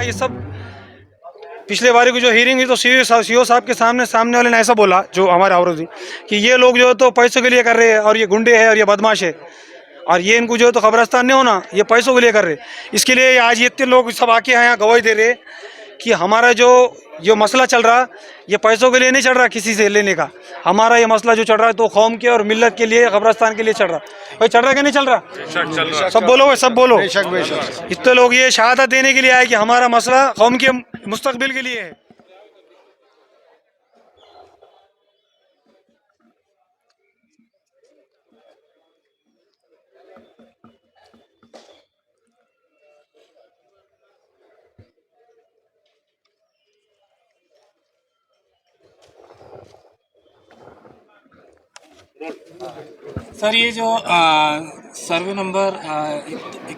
ये सब पिछले बारी की जो हियरिंग हुई तो सीओ साहब के सामने वाले ने ऐसा बोला, जो हमारे आवरोधी, कि ये लोग जो है तो पैसों के लिए कर रहे हैं और ये गुंडे हैं और ये बदमाश है और ये इनको जो है तो खबरस्तान नहीं होना, ये पैसों के लिए कर रहे। इसके लिए आज ये इतने लोग सब आके यहाँ गवाही दे रहे कि हमारा जो मसला चल रहा, ये पैसों के लिए नहीं चल रहा किसी से लेने का। हमारा ये मसला जो चल रहा है तो कौम के और मिल्लत के लिए, खबरस्तान के लिए चल रहा। भाई चल रहा कि नहीं चल रहा? सब बोलो भाई, सब बोलो। इतने लोग ये शहादत देने के लिए आए कि हमारा मसला कौम के मुस्तकबिल के लिए है। सर ये जो सर्वे नंबर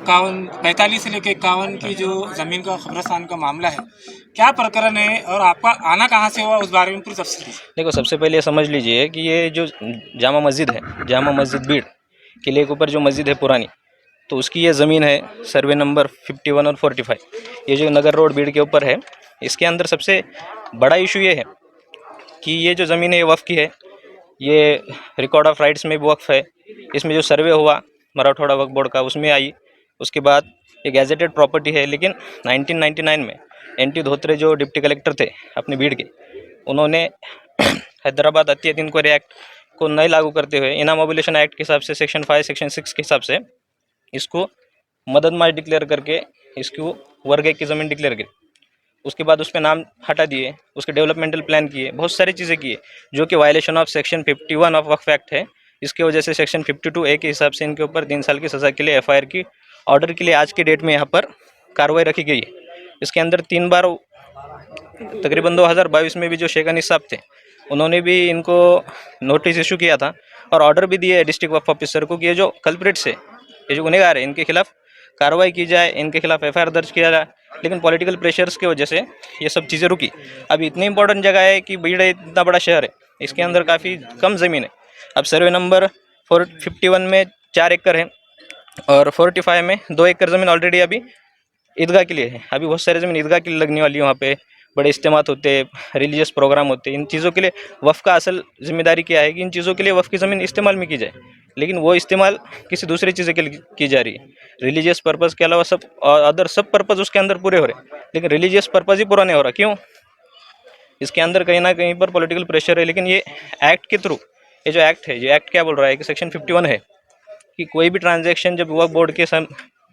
45 से लेकर 51 की जो ज़मीन का खबरस्तान का मामला है, क्या प्रकरण है और आपका आना कहाँ से हुआ, उस बारे में पूरी तफसील। देखो, सबसे पहले समझ लीजिए कि ये जो जामा मस्जिद है, जामा मस्जिद बीड़ किले के ऊपर जो मस्जिद है पुरानी, तो उसकी ये ज़मीन है सर्वे नंबर 51 और 45, ये जो नगर रोड बीड़ के ऊपर है। इसके अंदर सबसे बड़ा इशू ये है कि ये जो ज़मीन है ये वक्फ़ की है, ये रिकॉर्ड ऑफ राइट्स में भी वक्फ़ है। इसमें जो सर्वे हुआ मराठवाड़ा वक्फ बोर्ड का, उसमें आई। उसके बाद ये गैजेटेड प्रॉपर्टी है, लेकिन 1999 में NT धोत्रे जो डिप्टी कलेक्टर थे अपने बीड़ के, उन्होंने हैदराबाद अतियत इंक्वायरी एक्ट को नहीं लागू करते हुए इनाम मोबिलेशन एक्ट के हिसाब से सेक्शन 5 सेक्शन 6 के हिसाब से इसको मददमाश डिक्लेयर करके इसको वर्ग 1 की ज़मीन डिक्लेयर की। उसके बाद उस पर नाम हटा दिए, उसके डेवलपमेंटल प्लान किए, बहुत सारी चीज़ें किए, जो कि violation of section 51 of Waqf act है। इसके वजह से सेक्शन 52A के हिसाब से इनके ऊपर 3 साल की सज़ा के लिए FIR की ऑर्डर के लिए आज के डेट में यहाँ पर कार्रवाई रखी गई है। इसके अंदर 3 बार तकरीबन 2022 में भी जो शेख अनीस साहब थे, उन्होंने भी इनको नोटिस इशू किया था और ऑर्डर भी दिए डिस्ट्रिक्ट वक्फ ऑफिसर को कि ये जो कल्प्रिट्स है, ये जो गुनहगार है, इनके खिलाफ कार्रवाई की जाए, इनके खिलाफ FIR दर्ज किया जाए। लेकिन पॉलिटिकल प्रेशर्स की वजह से ये सब चीज़ें रुकी। अभी इतनी इंपॉर्टेंट जगह है कि बीड़ इतना बड़ा शहर है, इसके अंदर काफ़ी कम ज़मीन है। अब सर्वे नंबर 51 में 4 एकड़ है और 45 में 2 एकड़ ज़मीन ऑलरेडी अभी ईदगाह के लिए है। अभी बहुत सारी ज़मीन ईदगाह के लिए लगने वाली है, वहाँ पे बड़े इज्तिमात होते, रिलीजियस प्रोग्राम होते। इन चीज़ों के लिए वफ़ का असल जिम्मेदारी क्या है कि इन चीज़ों के लिए वफ़ की ज़मीन इस्तेमाल में की जाए, लेकिन वो इस्तेमाल किसी दूसरी चीज़ें के लिए की जा रही है। रिलीजियस पर्पज़ के अलावा सब अदर सब पर्पज़ उसके अंदर पूरे हो रहे हैं, लेकिन रिलीजियस पर्पज़ ही पूरा नहीं हो रहा। क्यों? इसके अंदर कहीं ना कहीं पर पॉलिटिकल प्रेशर है। लेकिन ये एक्ट के थ्रू, ये जो एक्ट है, ये एक्ट क्या बोल रहा है कि सेक्शन 51 है कि कोई भी ट्रांजैक्शन जब वक्फ बोर्ड के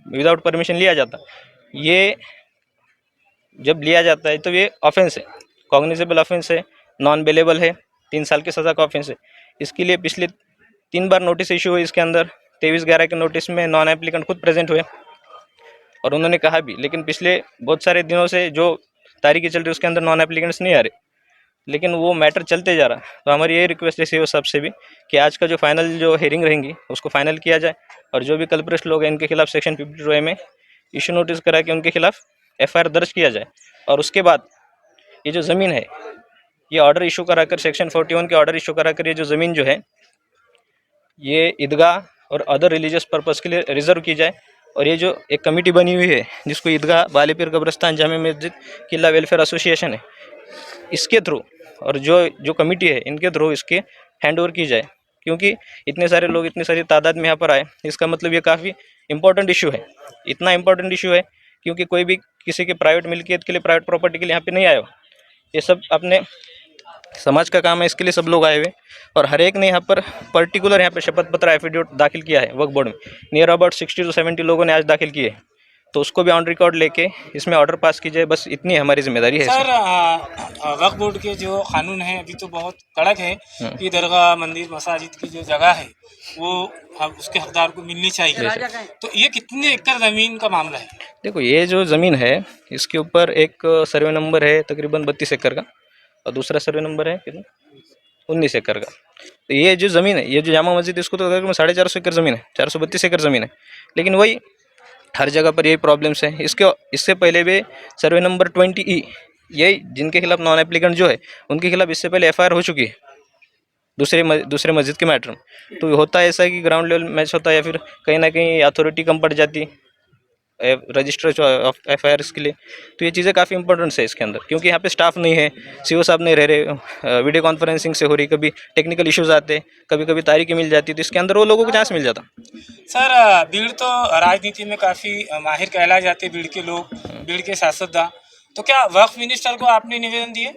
विदाउट परमिशन लिया जाता, ये जब लिया जाता है तो ये ऑफेंस है, कॉग्निजेबल ऑफेंस है, नॉन बेलेबल है, 3 साल की सज़ा का ऑफेंस है। इसके लिए पिछले 3 बार नोटिस इशू हुई। इसके अंदर 23/11 के नोटिस में नॉन एप्लीकेंट खुद प्रेजेंट हुए और उन्होंने कहा भी, लेकिन पिछले बहुत सारे दिनों से जो तारीखें चल रही उसके अंदर नॉन एप्लीकेंट्स नहीं आ रहे, लेकिन वो मैटर चलते जा रहा। तो हमारी ये रिक्वेस्ट है सीओ साहब से भी कि आज का जो फाइनल जो हेयरिंग रहेंगी उसको फाइनल किया जाए और जो भी कल्प्रिट लोग हैं इनके खिलाफ सेक्शन 52A में इशू नोटिस करा के उनके खिलाफ FIR दर्ज किया जाए। और उसके बाद ये जो ज़मीन है, ये ऑर्डर इशू कराकर, सेक्शन 41 के ऑर्डर इशू कराकर ये जो ज़मीन जो है ये ईदगाह और अदर रिलीजियस पर्पज़ के लिए रिज़र्व की जाए। और ये जो एक कमेटी बनी हुई है जिसको ईदगाह बालीपीर कब्रस्तान जामे मस्जिद किला वेलफेयर एसोसिएशन है, इसके थ्रू और जो कमेटी है इनके थ्रू इसके हैंड ओवर की जाए, क्योंकि इतने सारे लोग इतनी सारी तादाद में यहाँ पर आए, इसका मतलब ये काफ़ी इंपॉर्टेंट इशू है। इतना इंपॉर्टेंट इशू है क्योंकि कोई भी किसी के प्राइवेट मिल्कियत के लिए, प्राइवेट प्रॉपर्टी के लिए यहाँ पे नहीं आया हो। ये सब अपने समाज का काम है, इसके लिए सब लोग आए हुए और हर एक ने यहाँ पर पर्टिकुलर यहाँ पे शपथ पत्र एफिडेविट दाखिल किया है वक्फ बोर्ड में। नियर अबाउट 60 से 70 लोगों ने आज दाखिल किए, तो उसको भी ऑन रिकॉर्ड लेके इसमें ऑर्डर पास कीजिए। बस इतनी हमारी जिम्मेदारी है। सर वक्फ बोर्ड के जो कानून है अभी तो बहुत कड़क है कि दरगाह, मंदिर, मसाजिद की जो जगह है वो उसके हकदार को मिलनी चाहिए। तो ये कितने एकड़ ज़मीन का मामला है? देखो, ये जो ज़मीन है इसके ऊपर एक सर्वे नंबर है तकरीबन 32 एकड़ का और दूसरा सर्वे नंबर है कितना 19 एकड़ का। तो ये जो ज़मीन है, ये जो जामा मस्जिद, इसको तो तकरीबन 450 एकड़ ज़मीन है, 432 एकड़ ज़मीन है। लेकिन वही हर जगह पर यही प्रॉब्लम्स है। इससे पहले भी सर्वे नंबर 20E, यही जिनके खिलाफ नॉन एप्लीकेंट जो है उनके खिलाफ इससे पहले FIR हो चुकी है दूसरे मस्जिद के मैटर में। तो होता है ऐसा कि ग्राउंड लेवल मैच होता है या फिर कहीं ना कहीं अथॉरिटी कम पड़ जाती, रजिस्टर ऑफ FIRs के लिए। तो ये चीज़ें काफ़ी इंपॉर्टेंट है इसके अंदर, क्योंकि यहाँ पे स्टाफ नहीं है, CO साहब नहीं रह रहे, वीडियो कॉन्फ्रेंसिंग से हो रही, कभी टेक्निकल इश्यूज आते, कभी कभी तारीखें मिल जाती, तो इसके अंदर वो लोगों को चांस मिल जाता। सर भीड़ तो राजनीति में काफ़ी माहिर कहलाए जाते हैं, भीड़ के लोग, भीड़ के सियासतदान। तो क्या वक्फ मिनिस्टर को आपने निवेदन दिए?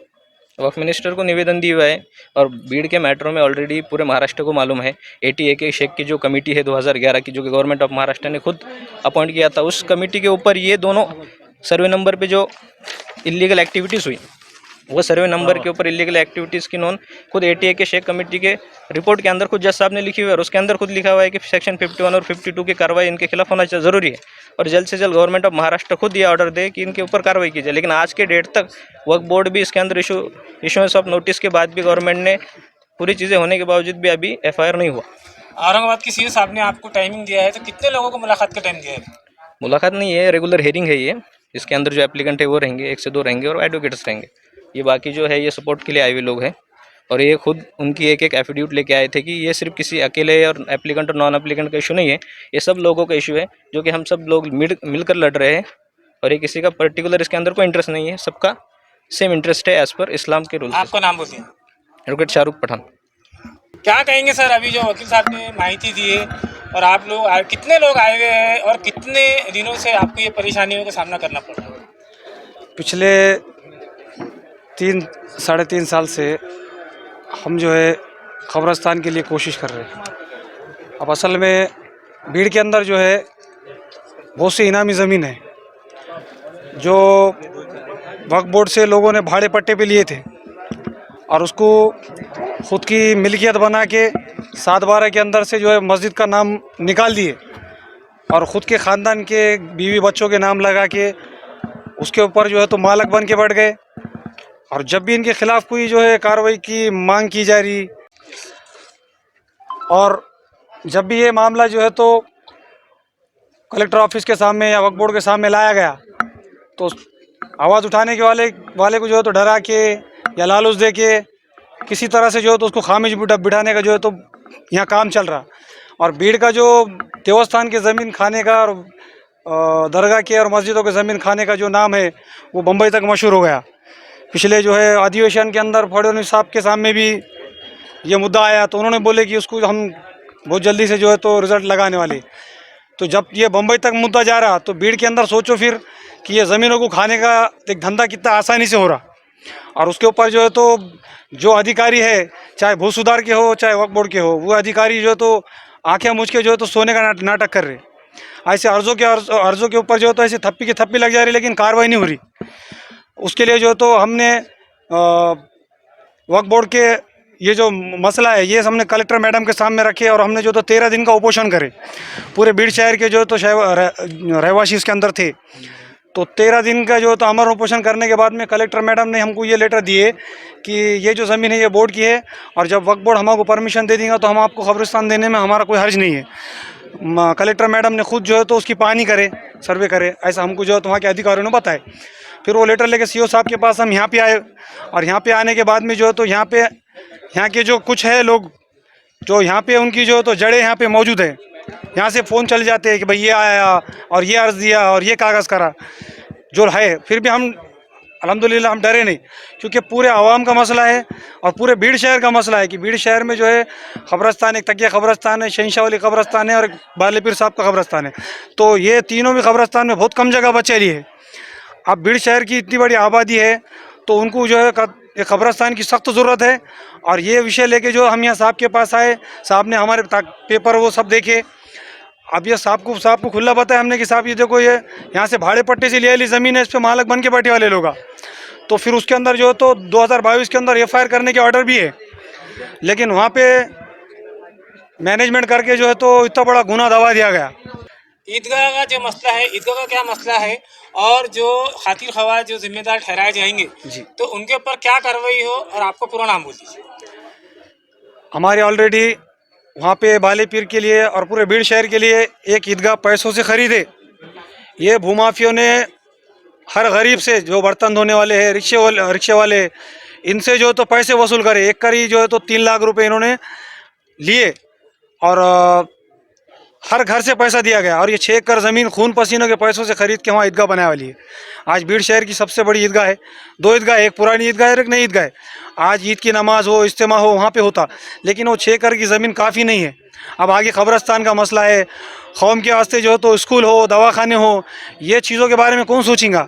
वक्फ मिनिस्टर को निवेदन दिया हुआ है, और भीड़ के मैटरों में ऑलरेडी पूरे महाराष्ट्र को मालूम है। 88 शेख की जो कमेटी है 2011 की, जो कि गवर्नमेंट ऑफ महाराष्ट्र ने खुद अपॉइंट किया था, उस कमेटी के ऊपर ये दोनों सर्वे नंबर पे जो इलीगल एक्टिविटीज़ हुई, वो सर्वे नंबर के ऊपर इलीगल एक्टिविटीज़ की नोन खुद 88 के शेख कमेटी के रिपोर्ट के अंदर खुद जज साहब ने लिखी हुई है, और उसके अंदर खुद लिखा हुआ है कि सेक्शन 51 और 52 की कार्रवाई इनके खिलाफ होना ज़रूरी है, और जल्द से जल्द गवर्नमेंट ऑफ महाराष्ट्र खुद ये ऑर्डर दे कि इनके ऊपर कार्रवाई की जाए। लेकिन आज के डेट तक वक्फ बोर्ड भी इसके अंदर इशूएंस ऑफ नोटिस के बाद भी गवर्नमेंट ने पूरी चीज़ें होने के बावजूद भी अभी FIR नहीं हुआ। औरंगाबाद के सीओ साहब ने आपको टाइमिंग दिया है, तो कितने लोगों को मुलाकात का टाइम दिया है? मुलाकात नहीं है, रेगुलर हेयरिंग है ये। इसके अंदर जो एप्लीकेंट है वो रहेंगे, 1 से 2 रहेंगे, और एडवोकेट्स रहेंगे। ये बाकी जो है ये सपोर्ट के लिए आए हुए लोग हैं, और ये खुद उनकी एक एफिडेविट लेके आए थे कि ये सिर्फ किसी अकेले और एप्लीकेंट और नॉन एप्लीकेंट का इशू नहीं है, ये सब लोगों का इशू है, जो कि हम सब लोग मिलकर लड़ रहे हैं, और ये किसी का पर्टिकुलर इसके अंदर कोई इंटरेस्ट नहीं है, सबका सेम इंटरेस्ट है एज पर इस्लाम के रूल। आपका नाम बोलिए। एडवोकेट शाहरुख पठान। क्या कहेंगे सर, अभी जो वकील साहब ने माहिती दी है, और आप लोग कितने लोग आए हुए हैं, और कितने दिनों से आपको ये परेशानियों का सामना करना पड़ रहा है? पिछले 3-3.5 साल से हम जो है कब्रस्तान के लिए कोशिश कर रहे हैं। अब असल में भीड़ के अंदर जो है बहुत सी इनामी ज़मीन है, जो वक्फ बोर्ड से लोगों ने भाड़े पट्टे पे लिए थे, और उसको ख़ुद की मिल्कियत बना के 7/12 के अंदर से जो है मस्जिद का नाम निकाल दिए, और ख़ुद के ख़ानदान के बीवी बच्चों के नाम लगा के उसके ऊपर जो है तो मालक बन के बैठ गए। और जब भी इनके ख़िलाफ़ कोई जो है कार्रवाई की मांग की जा रही, और जब भी ये मामला जो है तो कलेक्टर ऑफिस के सामने या वक्फ बोर्ड के सामने लाया गया, तो आवाज़ उठाने के वाले को जो है तो डरा के या लालच दे के किसी तरह से जो है तो उसको खामिश बिठाने का जो है तो यहाँ काम चल रहा। और भीड़ का जो देवस्थान के ज़मीन खाने का और दरगाह के और मस्जिदों के ज़मीन खाने का जो नाम है, वो बम्बई तक मशहूर हो गया। पिछले जो है अधिवेशन के अंदर फडणवीस साहब के सामने भी ये मुद्दा आया, तो उन्होंने बोले कि उसको हम बहुत जल्दी से जो है तो रिज़ल्ट लगाने वाले। तो जब ये बम्बई तक मुद्दा जा रहा, तो भीड़ के अंदर सोचो फिर कि ये ज़मीनों को खाने का एक धंधा कितना आसानी से हो रहा, और उसके ऊपर जो है तो जो अधिकारी है, चाहे भू सुधार के हो चाहे वक्फ बोर्ड के हो, वो अधिकारी जो है तो आंखें मूझ के जो है तो सोने का नाटक कर रहे। ऐसे अर्ज़ों के ऊपर जो है तो ऐसे थप्पी की थप्पी लग जा रही, लेकिन कार्रवाई नहीं हो रही। उसके लिए जो है तो हमने वक्फ बोर्ड के ये जो मसला है, ये हमने कलेक्टर मैडम के सामने रखे, और हमने जो तो 13 दिन का उपोषण करे। पूरे भीड़ शहर के जो तो रहवासी इसके अंदर थे, तो 13 दिन का जो तो अमर उपोषण करने के बाद में कलेक्टर मैडम ने हमको ये लेटर दिए कि ये जो ज़मीन है ये बोर्ड की है, और जब वक्फ बोर्ड हमको परमिशन दे देगा तो हम आपको कब्रिस्तान देने में हमारा कोई हर्ज नहीं है। कलेक्टर मैडम ने खुद जो है तो उसकी पानी करे, सर्वे करे, ऐसा हमको जो है तो वहाँ के अधिकारियों ने बताया। फिर वो लेटर लेके CO साहब के पास हम यहाँ पे आए, और यहाँ पे आने के बाद में जो है तो यहाँ के जो कुछ है लोग जो यहाँ पे उनकी जो तो जड़ें यहाँ पे मौजूद है, यहाँ से फ़ोन चले जाते हैं कि भाई ये आया और ये अर्ज़ दिया और ये कागज़ करा जो है। फिर भी हम अल्हम्दुलिल्लाह हम डरे नहीं, क्योंकि पूरे आवाम का मसला है और पूरे भीड़ शहर का मसला है कि भीड़ शहर में जो है क़ब्रस्तान, एक तकिया क़ब्रस्तान है, शहनशाह वाली क़ब्रस्तान है, और एक बाले पीर साहब का क़ब्रस्तान है। तो ये तीनों भी क़ब्रस्तान में बहुत कम जगह बचे ली है। अब भीड़ शहर की इतनी बड़ी आबादी है, तो उनको जो है एक क़ब्रस्तान की सख्त ज़रूरत है। और ये विषय लेके जो हम यहाँ साहब के पास आए, साहब ने हमारे पेपर वो सब देखे। अब ये साहब को खुला बताया हमने कि साहब ये देखो, ये यहाँ से भाड़े पट्टे से ले ली ज़मीन है, इस पर मालक बन के बैठे वाले लोग। तो फिर उसके अंदर जो है तो 2022 के अंदर FIR करने के ऑर्डर भी है, लेकिन वहाँ पे मैनेजमेंट करके जो है तो इतना बड़ा गुनाह दबा दिया गया। ईदगाह का जो मसला है, ईदगाह का क्या मसला है, और जो खातिर ख्वाह जो जिम्मेदार ठहराए जाएंगे जी, तो उनके ऊपर क्या कार्रवाई हो, और आपको पूरा नाम बोल दीजिए। हमारे ऑलरेडी वहाँ पे बाले पीर के लिए और पूरे भीड़ शहर के लिए एक ईदगाह पैसों से ख़रीदे। ये भूमाफियों ने हर गरीब से, जो बर्तन धोने वाले हैं, रिक्शे वाले, इनसे जो तो पैसे वसूल करे। एक करी जो है तो 3 लाख रुपए इन्होंने लिए, और हर घर से पैसा दिया गया और ये 6 एकड़ ज़मीन खून पसीनों के पैसों से खरीद के वहाँ ईदगाह बनाने वाली है। आज बीड़ शहर की सबसे बड़ी ईदगाह है, 2 ईदगाह, एक पुरानी ईदगाह है और एक नई ईदगाह है। आज ईद की नमाज हो, इज्तिमा हो, वहाँ पे होता, लेकिन वो 6 एकड़ की ज़मीन काफ़ी नहीं है। अब आगे कब्रस्तान का मसला है, कौम के वास्ते जो तो स्कूल हो, दवाखाने हो, ये चीज़ों के बारे में कौन सोचेगा।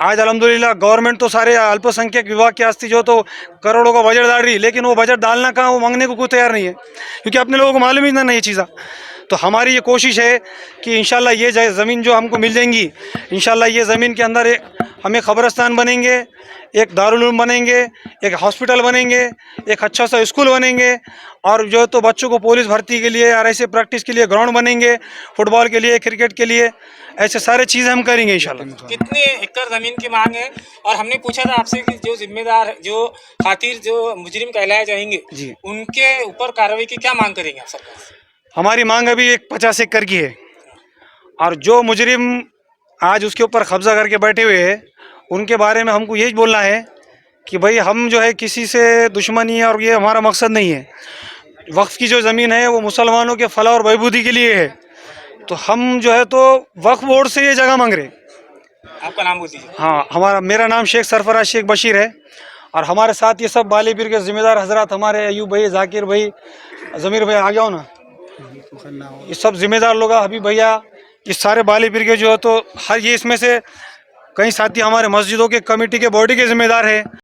आज अल्हम्दुलिल्लाह गवर्नमेंट तो सारे अल्पसंख्यक विभाग के वास्ते जो तो करोड़ों का बजट डाल रही है, लेकिन वो बजट डालना कहाँ, वो मांगने को कोई तैयार नहीं है, क्योंकि अपने लोगों को मालूम ही ना ये चीज़। तो हमारी ये कोशिश है कि इंशाल्लाह ये ज़मीन जो हमको मिल जाएंगी, इंशाल्लाह ये ज़मीन के अंदर हमें कब्रस्तान बनेंगे, एक दारुल उलूम बनेंगे, एक हॉस्पिटल बनेंगे, एक अच्छा सा स्कूल बनेंगे, और जो तो बच्चों को पुलिस भर्ती के लिए और ऐसे प्रैक्टिस के लिए ग्राउंड बनेंगे, फुटबॉल के लिए, क्रिकेट के लिए, ऐसे सारे चीज़ें हम करेंगे इंशाल्लाह। कितने एकड़ जमीन की मांग है? और हमने पूछा था आपसे कि जो जिम्मेदार, जो खातिर जो मुजरिम कहलाए जाएंगे, जी, उनके ऊपर कार्रवाई की क्या मांग करेंगे आप सरकार से? हमारी मांग अभी एक 50 एकड़ की है, और जो मुजरिम आज उसके ऊपर कब्जा करके बैठे हुए हैं, उनके बारे में हमको यही बोलना है कि भाई हम जो है किसी से दुश्मनी और ये हमारा मकसद नहीं है। वक्फ की जो ज़मीन है वो मुसलमानों के फलाह और बहबूदी के लिए है, तो हम जो है तो वक्फ बोर्ड से ये जगह मांग रहे। आपका नाम बोल दीजिए। हाँ, मेरा नाम शेख सरफराज शेख बशीर है, और हमारे साथ ये सब बाली पीर के ज़िम्मेदार हजरात, हमारे अयूब भाई, जाकिर भाई, ज़मीर भाई, आ जाओ ना, ये सब ज़िम्मेदार लोग, हबीब भैया, ये सारे बाली पीर के जो है तो हर ये इसमें से कई साथी हमारे मस्जिदों के कमेटी के बॉडी के ज़िम्मेदार है।